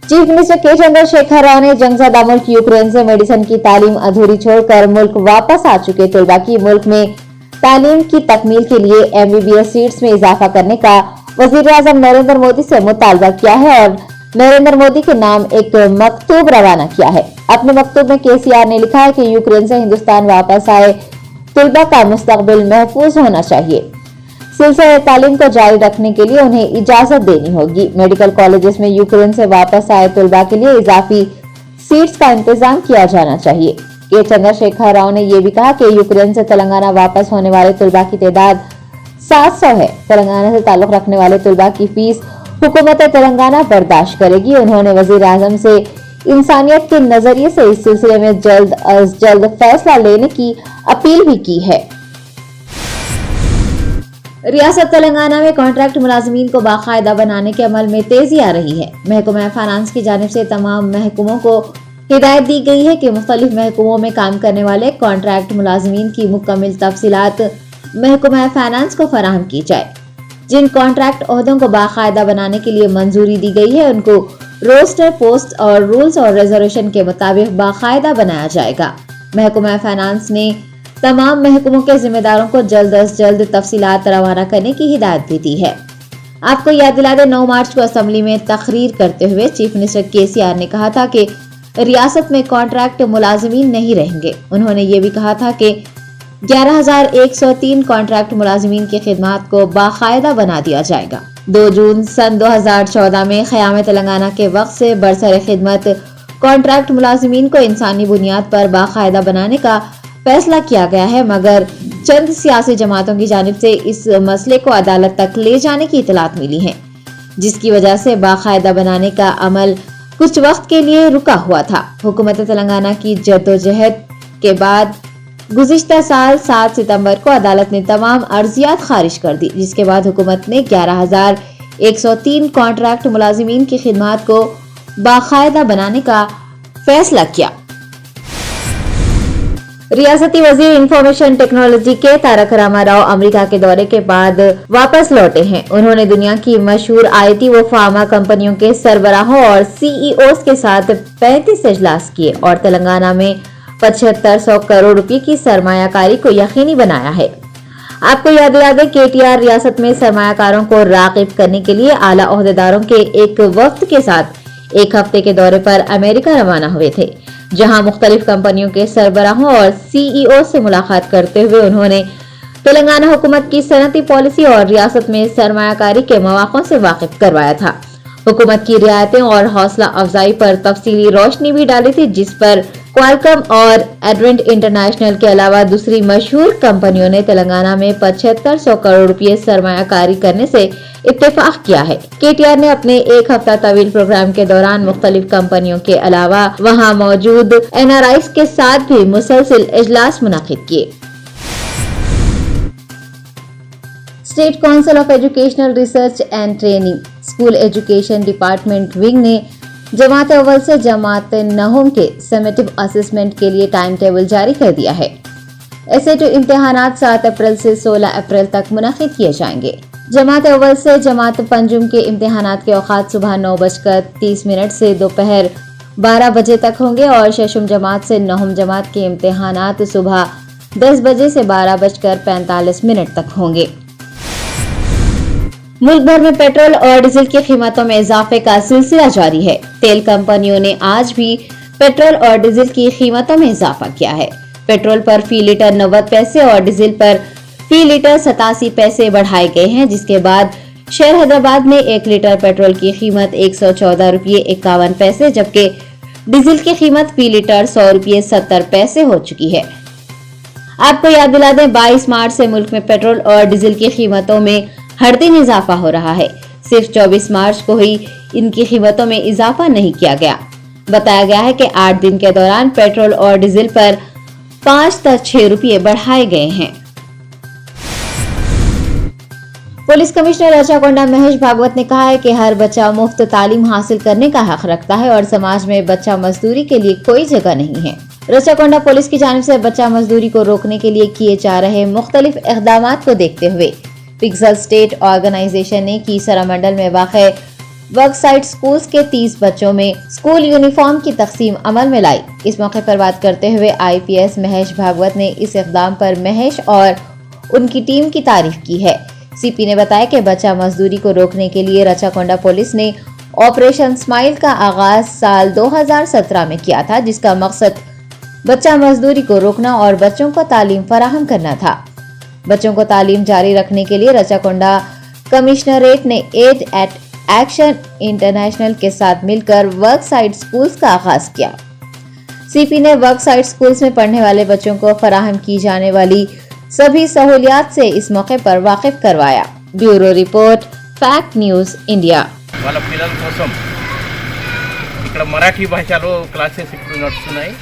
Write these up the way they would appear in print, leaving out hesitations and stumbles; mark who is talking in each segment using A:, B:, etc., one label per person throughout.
A: Chief minister के चंद्रशेखर राव ने जंगजदा मुल्क यूक्रेन से मेडिसिन की तालीम अधूरी छोड़कर मुल्क वापस आ चुके तलबा की मुल्क में तालीम की तकमील के लिए MBBS सीट्स में इजाफा करने का वज़ीर-ए-आज़म नरेंद्र मोदी से मुतालबा किया है और नरेंद्र मोदी के नाम एक मकतूब रवाना किया है। अपने मकतूब में KCR ने लिखा है कि यूक्रेन से हिंदुस्तान वापस आए तलबा का मुस्तकबिल महफूज होना चाहिए। सिलसिला तालीम को जारी रखने के लिए उन्हें इजाजत देनी होगी। मेडिकल कॉलेजेस में यूक्रेन से वापस आए तलबा के लिए इजाफी सीट्स का इंतजाम किया जाना चाहिए। के चंद्रशेखर राव ने यह भी कहा कि यूक्रेन से तेलंगाना वापस होने वाले तलबा की तादाद 700 है। तेलंगाना से ताल्लुक रखने वाले तलबा की फीस हुकूमत तेलंगाना बर्दाश्त करेगी। उन्होंने वज़ीर-ए-आज़म से इंसानियत के नजरिए से इस सिलसिले में जल्द अज जल्द फैसला लेने की अपील भी की है। रियासत तेलंगाना में कॉन्ट्रैक्ट मुलाजमीन को बाकायदा बनाने के अमल में तेजी आ रही है। महकमा फाइनेंस की जानिब से तमाम महकमों को हिदायत दी गई है कि मुख्तलिफ महकमों में काम करने वाले कॉन्ट्रैक्ट मुलाजमीन की मुकम्मल तफसीलात महकमा फाइनेंस को फराहम की जाए। जिन कॉन्ट्रैक्ट ओहदों को बाकायदा बनाने के लिए मंजूरी दी गई है उनको रोस्टर पोस्ट और रूल्स और रिजर्वेशन के मुताबिक बाकायदा बनाया जाएगा। महकमा फाइनेंस ने तमाम महकमों के जिम्मेदारों को जल्द अज जल्द तफसीलात रवाना करने की हिदायत भी दी है। आपको याद दिला दें, 9 मार्च को असेंबली में तकरीर करते हुए चीफ मिनिस्टर KCR ने कहा था कि रियासत में कॉन्ट्रैक्ट मुलाजमीन नहीं रहेंगे। उन्होंने ये भी कहा था कि 11,103 कॉन्ट्रैक्ट मुलाजमीन की खिदमात को बाकायदा बना दिया जाएगा। 2 जून सन 2014 में क़याम तेलंगाना के वक्त से बरसर खिदमत कॉन्ट्रैक्ट मुलाजमीन को इंसानी बुनियाद पर बाकायदा बनाने का फैसला किया गया है, मगर चंद सियासी जमातों की जानिब से इस मसले को अदालत तक ले जाने की इतलात मिली है, जिसकी वजह से बाकायदा बनाने का अमल कुछ वक्त के लिए रुका हुआ था। हुकूमत तेलंगाना की जद्दोजहद के बाद गुज़िश्ता साल 7 सितंबर को अदालत ने तमाम अर्जियात खारिज कर दी, जिसके बाद हुकूमत ने 11,103 कॉन्ट्रैक्ट मुलाजिमीन की खिदमात को बाकायदा बनाने का फैसला किया। रियासती वजीर इंफॉर्मेशन टेक्नोलॉजी के तारक रामाराव अमेरिका के दौरे के बाद वापस लौटे हैं। उन्होंने दुनिया की मशहूर IT व फार्मा कंपनियों के सरबराहों और CEOs के साथ 35 इजलास किए और तेलंगाना में 7500 करोड़ रुपए की सरमायाकारी को यकीनी बनाया है। आपको याद दिला दें, KTR रियासत में सरमायाकारों को राग़िब करने के लिए आला ओहदेदारों के एक वफ्द के साथ 1 हफ्ते के दौरे पर अमेरिका रवाना हुए थे, जहां मुख्तलिफ कंपनियों के सरबराहों और CEO से मुलाकात करते हुए उन्होंने तेलंगाना हुकूमत की सनती पॉलिसी और रियासत में सरमायाकारी के मौक़ों से वाकिफ करवाया था। हुकूमत की रियायतें और हौसला अफजाई पर तफसीली रोशनी भी डाली थी, जिस पर क्वालकॉम और एडवेंट इंटरनेशनल के अलावा दूसरी मशहूर कंपनियों ने तेलंगाना में 7500 करोड़ रुपए सरमायाकारी करने से इत्तेफाक किया है। KTR ने अपने 1 हफ्ता तवील प्रोग्राम के दौरान मुख्तलिफ कंपनियों के अलावा वहां मौजूद NRIs के साथ भी मुसलसिल इजलास मुनाकिद किए। State council of educational research and training school education department wing ने जमात अव्वल से जमात नहुम के समेटिव असेसमेंट के लिए टाइम टेबल जारी कर दिया है। SAT इम्तिहानात 7 अप्रैल से 16 अप्रैल तक मुनाकिद किए जाएंगे। जमात अव्वल से जमात पंजुम के इम्तिहानात के औकात सुबह 9:30 से दोपहर 12 बजे तक होंगे और शशम जमात से नहुम जमात के इम्तिहानात सुबह 10 बजे से 12:45 तक होंगे। मुल्क भर में पेट्रोल और डीजल की कीमतों में इजाफे का सिलसिला जारी है। तेल कंपनियों ने आज भी पेट्रोल और डीजल की कीमतों में इजाफा किया है। पेट्रोल पर फी लीटर 90 पैसे और डीजल पर फी लीटर 87 पैसे बढ़ाए गए हैं, जिसके बाद शहर हैदराबाद में 1 लीटर पेट्रोल की कीमत 114 रुपये 51 पैसे जबकि डीजल की कीमत फी लीटर 100 रुपये 70 पैसे हो चुकी है। आपको याद दिला दें, 22 मार्च से मुल्क में पेट्रोल और डीजल की कीमतों में हर दिन इजाफा हो रहा है। सिर्फ 24 मार्च को ही इनकी कीमतों में इजाफा नहीं किया गया। बताया गया है कि 8 दिन के दौरान पेट्रोल और डीजल पर 5 से 6 रुपये बढ़ाए गए हैं। पुलिस कमिश्नर रचाकोंडा महेश भागवत ने कहा है कि हर बच्चा मुफ्त तालीम हासिल करने का हक रखता है और समाज में बच्चा मजदूरी के लिए कोई जगह नहीं है। रचाकोंडा पुलिस की जानिब से बच्चा मजदूरी को रोकने के लिए किए जा रहे मुख्तलिफ इक़दामात को देखते हुए पिक्सल स्टेट ऑर्गेनाइजेशन ने कीसरा मंडल में वाक़े वर्कसाइड स्कूल्स के 30 बच्चों में स्कूल यूनिफॉर्म की तकसीम अमल में लाई। इस मौके पर बात करते हुए IPS महेश भागवत ने इस इक़दाम पर महेश और उनकी टीम की तारीफ की है। CP ने बताया कि बच्चा मजदूरी को रोकने के लिए रचाकोंडा पुलिस ने ऑपरेशन स्माइल का आगाज साल 2017 में किया था, जिसका मकसद बच्चा मजदूरी को रोकना और बच्चों को तालीम फराहम करना था। बच्चों को तालीम जारी रखने के लिए रचाकोंडा कमिश्नरेट ने एड एट एक्शन इंटरनेशनल के साथ मिलकर वर्क साइड स्कूल्स का आगाज किया। CP ने वर्क साइड स्कूल्स में पढ़ने वाले बच्चों को फराहम की जाने वाली सभी सहूलियात से इस मौके पर वाकिफ करवाया। Bureau report, fact news India.
B: వాళ్ళ పిల్లల కోసం ఇక్కడ మరాఠీ భాషలో క్లాసెస్ ఇప్పుడు నడుస్తున్నాయి.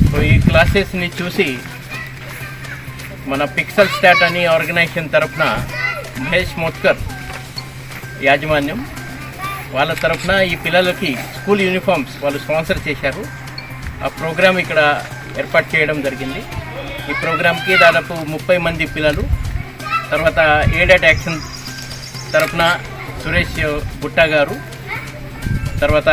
B: సో ఈ క్లాసెస్ని చూసి మన పిక్సెల్ స్టాట్ అని ఆర్గనైజేషన్ తరఫున మహేష్ మోత్కర్ యాజమాన్యం వాళ్ళ తరఫున ఈ పిల్లలకి స్కూల్ యూనిఫామ్స్ వాళ్ళు స్పాన్సర్ చేశారు. ఆ ప్రోగ్రామ్ ఇక్కడ ఏర్పాటు చేయడం జరిగింది. ఈ ప్రోగ్రామ్కి దాదాపు 30 మంది పిల్లలు, తర్వాత ఎయిడెడ్ యాక్షన్ తరఫున సురేష్ గుట్టా గారు, తర్వాత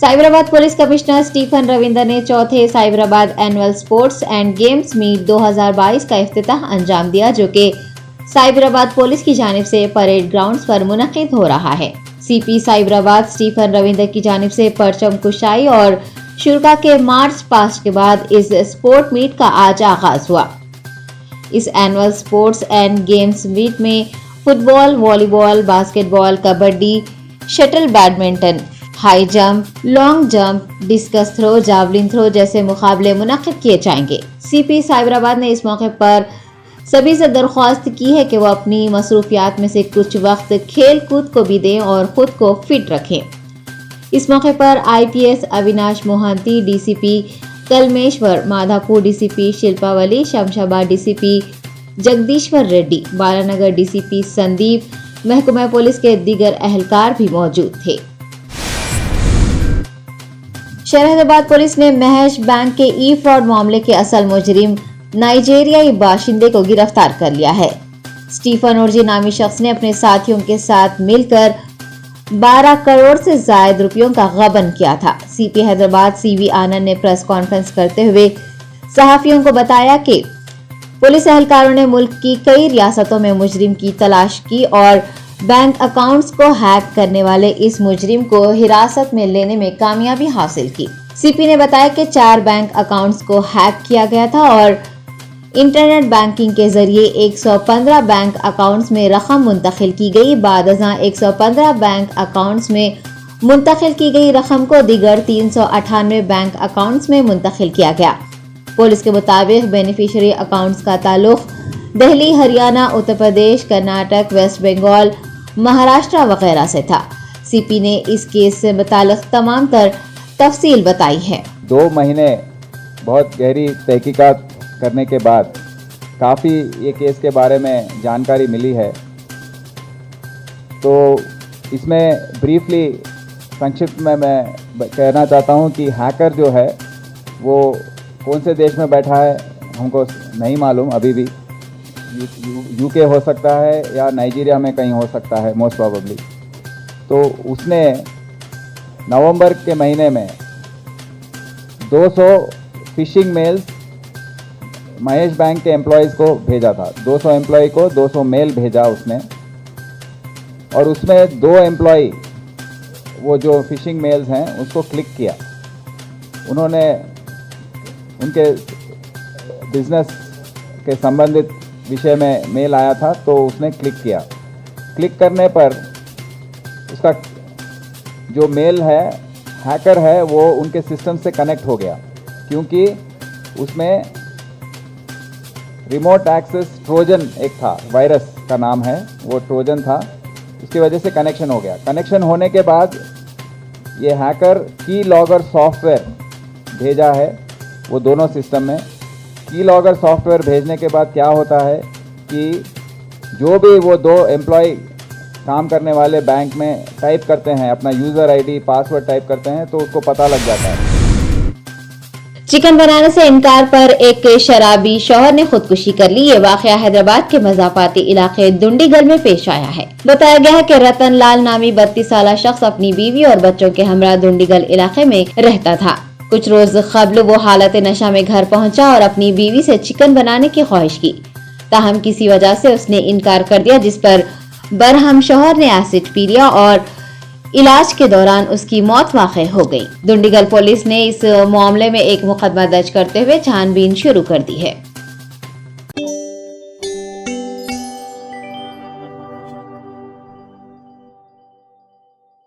A: Cyberabad police commissioner Stephen Ravinder ने चौथे Cyberabad annual sports and games meet 2022 का इफ्तिताह अंजाम दिया, जो कि साइबराबाद पुलिस की जानिब से परेड ग्राउंड्स पर मुनक़िद हो रहा है। CP साइबराबाद स्टीफन रविंदर की जानिब से परचम कुशाई और शुरा के मार्च पास्ट के बाद इस स्पोर्ट मीट का आज आगाज हुआ। इस annual sports and games meet में football, volleyball, basketball, kabaddi, shuttle badminton, high jump, long jump, discus throw, javelin throw जैसे मुकाबले मुनक़िद किए जाएंगे। CP साइबराबाद ने इस मौके पर सभी से दरख्वास्त की है कि वो अपनी मसरूफियात में से कुछ वक्त खेल कूद को भी दें और खुद को फिट रखें। इस मौके पर IPS Avinash Mohanty, DCP Kalmeshwar, Madhapur DCP शिल्पावली, Shamshabad DCP जगदीश्वर रेड्डी, बालानगर DCP संदीप, महकमा पुलिस के दीगर अहलकार भी मौजूद थे। शहजाबाद पुलिस ने महेश बैंक के फ्रॉड मामले के असल मुजरिम नाइजीरियाई बाशिंदे को गिरफ्तार कर लिया है। स्टीफन उर्जी नामी शख्स ने अपने साथियों के साथ मिलकर 12 करोड़ से ज्यादा रुपयों का गबन किया था। CP हैदराबाद CV आनंद ने प्रेस कॉन्फ्रेंस करते हुए सहाफियों को बताया कि पुलिस एहलकारों ने मुल्क की कई रियासतों में मुजरिम की तलाश की और बैंक अकाउंट्स को हैक करने वाले इस मुजरिम को हिरासत में लेने में कामयाबी हासिल की। CP ने बताया कि 4 बैंक अकाउंट्स को हैक किया गया था और इंटरनेट बैंकिंग के जरिए 115 बैंक अकाउंट्स में रकम मुंतकिल की गई। बाद 115 बैंक अकाउंट्स में मुंतकिल की गई रकम को दीगर 398 बैंक अकाउंट्स में मुंतकिल किया गया। पुलिस के मुताबिक बेनिफिशियरी अकाउंट्स का ताल्लुक दिल्ली, हरियाणा, उत्तर प्रदेश, कर्नाटक, वेस्ट बंगाल, महाराष्ट्र वगैरह से था। CP ने इस केस से मुताल्लिक़ तमाम तर तफसील बताई है।
C: 2 महीने बहुत गहरी तहकीकात करने के बाद काफ़ी ये केस के बारे में जानकारी मिली है। तो इसमें ब्रीफली संक्षिप्त में मैं कहना चाहता हूँ कि हैकर जो है वो कौन से देश में बैठा है हमको नहीं मालूम, अभी भी UK हो सकता है या नाइजीरिया में कहीं हो सकता है मोस्ट प्रोबेबली। तो उसने नवंबर के महीने में 200 फिशिंग मेल्स महेश बैंक के एम्प्लॉयज़ को भेजा था। 200 एम्प्लॉय को 200 मेल भेजा उसने, और उसमें 2 एम्प्लॉय वो जो फिशिंग मेल्स हैं उसको क्लिक किया। उन्होंने उनके बिजनेस के संबंधित विषय में मेल आया था तो उसने क्लिक किया। क्लिक करने पर उसका जो मेल है हैकर है वो उनके सिस्टम से कनेक्ट हो गया, क्योंकि उसमें रिमोट एक्सेस ट्रोजन एक था, वायरस का नाम है, वो ट्रोजन था, उसकी वजह से कनेक्शन हो गया। कनेक्शन होने के बाद ये हैकर की लॉगर सॉफ्टवेयर भेजा है वो दोनों सिस्टम में। की लॉगर सॉफ्टवेयर भेजने के बाद क्या होता है कि जो भी वो 2 एम्प्लॉय काम करने वाले बैंक में टाइप करते हैं, अपना यूज़र आईडी पासवर्ड टाइप करते हैं तो उसको पता लग जाता है।
A: चिकन बनाने से इनकार पर एक शराबी शौहर ने खुदकुशी कर ली। ये वाकया हैदराबाद के मजाफाती इलाके दुंडीगल में पेश आया है। बताया गया है कि रतन लाल नामी 32 साल शख्स अपनी बीवी और बच्चों के हमरा दुंडीगल इलाके में रहता था। कुछ रोज कबल वो हालत नशा में घर पहुंचा और अपनी बीवी से चिकन बनाने की ख्वाहिश की। ताहम किसी वजह से उसने इनकार कर दिया, जिस पर बरहम शौहर ने एसिड पी लिया और इलाज के दौरान उसकी मौत वाक़ई हो गई। दुंडीगल पुलिस ने इस मामले में एक मुकदमा दर्ज करते हुए छानबीन शुरू कर दी है।